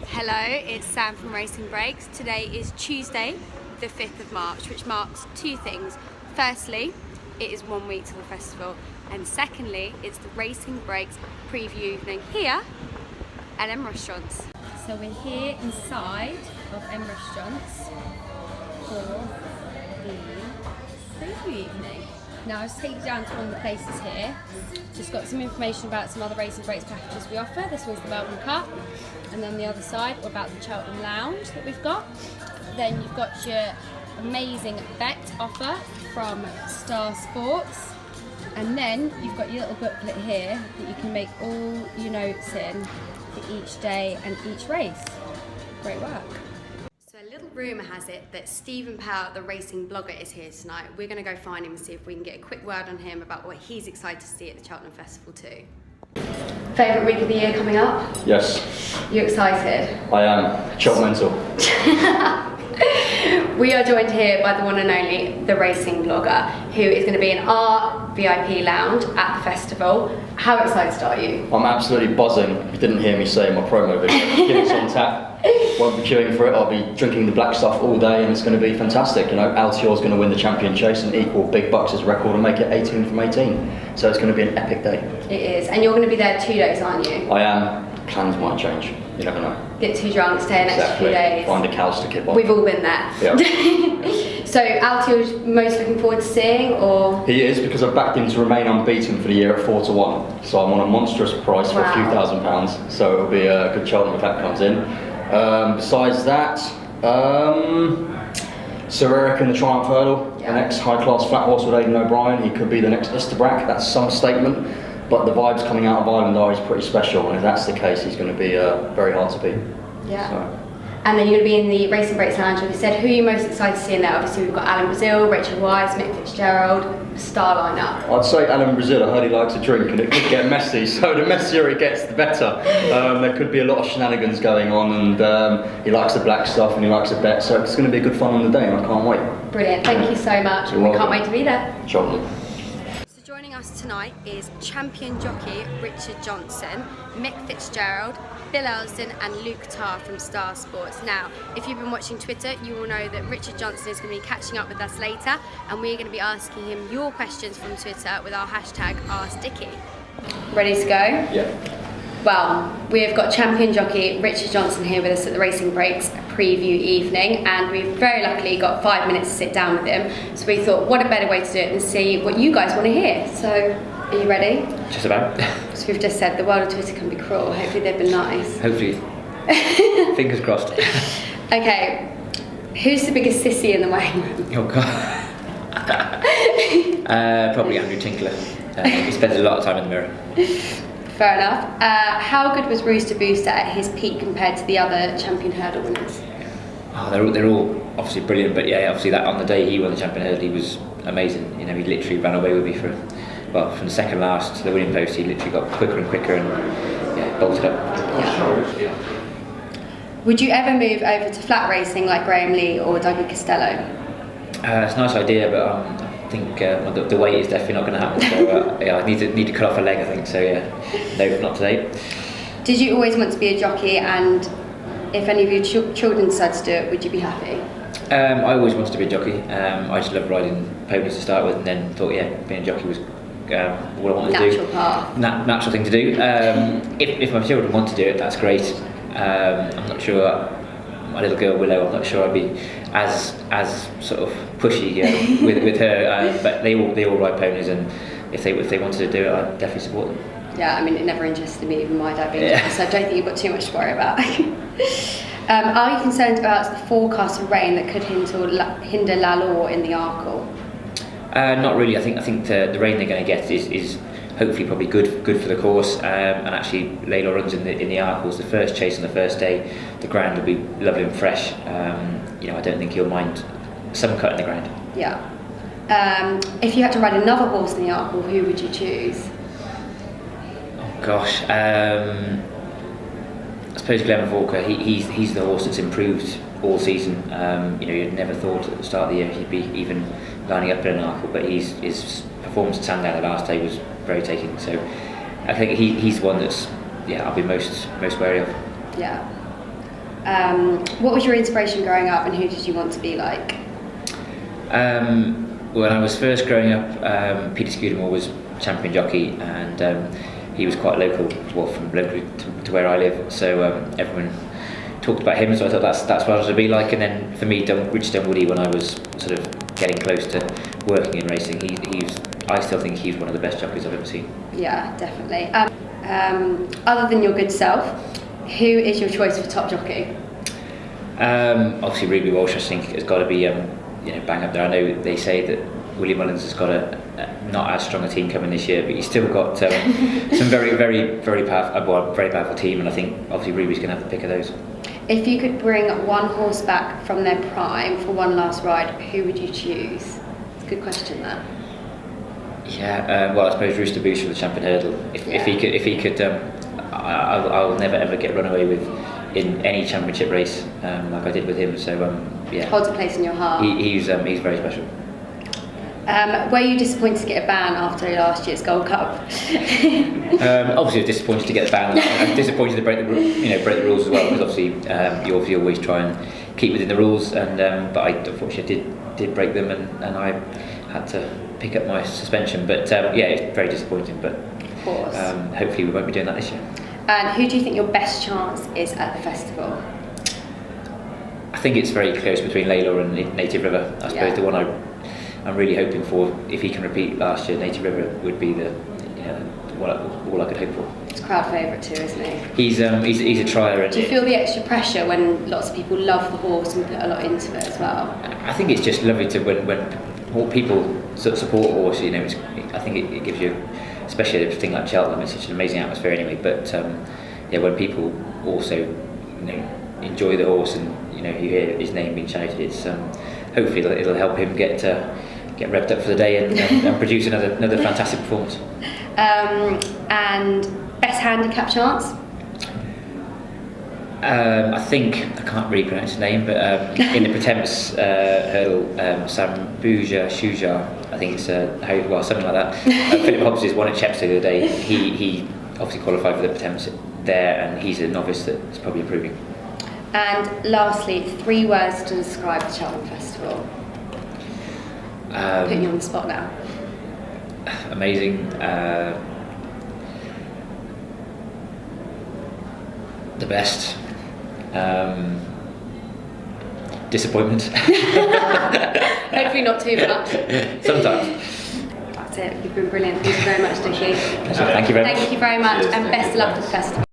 Hello, it's Sam from Racing Breaks. Today is Tuesday, the 5th of March, which marks two things. Firstly, it is 1 week till the festival, and secondly, it's the Racing Breaks preview evening here at M Restaurants. So we're here inside of M Restaurants for the preview evening. Now I'll just take you down to one of the places here. Just got some information about some other Racing Breaks packages we offer. This one's the Melbourne Cup, and then the other side are about the Cheltenham Lounge that we've got. Then you've got your amazing bet offer from Star Sports, and then you've got your little booklet here that you can make all your notes in for each day and each race. Great work. So a little rumour has it that Stephen Powell, the racing blogger, is here tonight. We're going to go find him and see if we can get a quick word on him about what he's excited to see at the Cheltenham Festival too. Favourite week of the year coming up? Yes. You excited? I am. Cheltenham. We are joined here by the one and only, the racing blogger, who is going to be in our VIP lounge at the festival. How excited are you? I'm absolutely buzzing. If you didn't hear me say in my promo video, Guinness on tap. Won't be queuing for it. I'll be drinking the black stuff all day, and it's going to be fantastic. You know, Altior's going to win the champion chase and equal Big Bucks' record and make it 18 from 18. So it's going to be an epic day. It is, and you're going to be there 2 days, aren't you? I am. Plans might change. You never know. Get too drunk, stay an extra few days. Find a couch to kip on. We've all been there. Yeah. So Altior's most looking forward to seeing, or? He is, because I've backed him to remain unbeaten for the year at 4-1. So I'm on a monstrous price for a few £1,000s. So it'll be a good Cheltenham if that comes in. Besides that, Sir Eric in the Triumph Hurdle, an ex-high-class flat horse with Aidan O'Brien. He could be the next Isterbrack. That's some statement. But the vibes coming out of Ireland are pretty special, and if that's the case, he's going to be very hard to beat. Yeah. So. And then you're going to be in the Racing Breaks Lounge. We said, who are you most excited to see in there? Obviously, we've got Alan Brazil, Rachel Wise, Mick Fitzgerald, star lineup. I'd say Alan Brazil. I heard he likes a drink, and it could get messy. So the messier it gets, the better. There could be a lot of shenanigans going on, and he likes the black stuff, and he likes a bet. So it's going to be good fun on the day, and I can't wait. Brilliant. Thank you so much. You're we welcome. can't wait to be there. Cheltenham. Joining us tonight is champion jockey Richard Johnson, Mick Fitzgerald, Bill Elsdon and Luke Tarr from Star Sports. Now, if you've been watching Twitter, you will know that Richard Johnson is going to be catching up with us later, and we're going to be asking him your questions from Twitter with our hashtag AskDickie. Ready to go? Yeah. Well, we've got champion jockey Richard Johnson here with us at the Racing Breaks preview evening, and we've very luckily got 5 minutes to sit down with him. So we thought, what a better way to do it than see what you guys want to hear. So, are you ready? Just about. So we've just said the world of Twitter can be cruel. Hopefully they've been nice. Hopefully. Fingers crossed. Okay, who's the biggest sissy in the weighing room? Oh God. Probably Andrew Tinkler. He spends a lot of time in the mirror. Fair enough. How good was Rooster Booster at his peak compared to the other champion hurdle winners? Oh, they're all obviously brilliant, but yeah, obviously that on the day he won the champion hurdle, he was amazing. You know, he literally ran away with me from the second last to the winning post. He literally got quicker and quicker and bolted up. Yeah. Would you ever move over to flat racing like Graham Lee or Dougie Costello? It's a nice idea, but I think the weight is definitely not going to happen. So I need to cut off a leg, I think. So yeah, no, not today. Did you always want to be a jockey, and if any of your children decided to do it, would you be happy? I always wanted to be a jockey. I just loved riding ponies to start with, and then thought, being a jockey was what I wanted to do. Natural path. Natural thing to do. If my children want to do it, that's great. I'm not sure. My little girl Willow, I'm not sure I'd be as sort of pushy with her. But they all ride ponies, and if they wanted to do it, I'd definitely support them. Yeah, I mean, it never interested me, even my dad being a jockey, so I don't think you've got too much to worry about. Are you concerned about the forecast of rain that could hinder Lalor in the Arkle? Not really. I think the rain they're going to get is hopefully probably good for the course. And actually, Lalor runs in the Arkles. The first chase on the first day, the ground will be lovely and fresh. I don't think he'll mind some cut in the ground. Yeah. If you had to ride another horse in the Arkle, who would you choose? Oh gosh. I suppose Glenn Walker, he's the horse that's improved all season. You'd never thought at the start of the year he'd be even lining up in an Arkle, but his performance at Sandown the last day was very taking. So I think he's one that's I'll be most wary of. Yeah. What was your inspiration growing up, and who did you want to be like? When I was first growing up, Peter Scudamore was champion jockey, and he was quite local, from locally to where I live. So everyone talked about him, so I thought that's what I was to be like. And then for me, Richard Dunwoody, when I was sort of getting close to working in racing, I still think he's one of the best jockeys I've ever seen. Yeah, definitely. Other than your good self, who is your choice for top jockey? Obviously, Ruby Walsh, I think, has got to be bang up there. I know they say that Willie Mullins has got not as strong a team coming this year, but he's still got some very powerful team, and I think obviously Ruby's going to have the pick of those. If you could bring one horse back from their prime for one last ride, who would you choose? It's a good question, that. Yeah, well, I suppose Rooster Boosh for the Champion Hurdle. If he could, I'll never ever get run away with in any championship race like I did with him. So holds a place in your heart. He's very special. Were you disappointed to get a ban after last year's Gold Cup? Obviously, I was disappointed to get the ban. I was disappointed to break the rules as well, because obviously you obviously always try and keep within the rules, and but I unfortunately did break them, and I had to pick up my suspension. But it's very disappointing. But of course, hopefully we won't be doing that this year. And who do you think your best chance is at the festival? I think it's very close between Laylaw and Native River. I suppose the one I'm really hoping for, if he can repeat last year, Native River would be all I could hope for. It's crowd favourite too, isn't he? He's a trier. Do you feel the extra pressure when lots of people love the horse and put a lot into it as well? I think it's just lovely to when more people support a horse. I think it gives you, especially a thing like Cheltenham, it's such an amazing atmosphere anyway. But when people also enjoy the horse, and you hear his name being shouted, it's hopefully it'll help him get revved up for the day and produce another fantastic performance. And best handicap chance? I think, I can't really pronounce his name, but in the Pretemps hurdle, Sambuja Shuja, I think it's something like that. Philip Hobbs is one at Chepstow the other day. He obviously qualified for the Pretemps there, and he's a novice that's probably improving. And lastly, 3 words to describe the Cheltenham Festival. Putting you on the spot now. Amazing. The best. Disappointment. Hopefully not too much. Sometimes. That's it. You've been brilliant. Thank you very much, Jockey. Thank you very much. Thank you very much, and best of luck for the festival.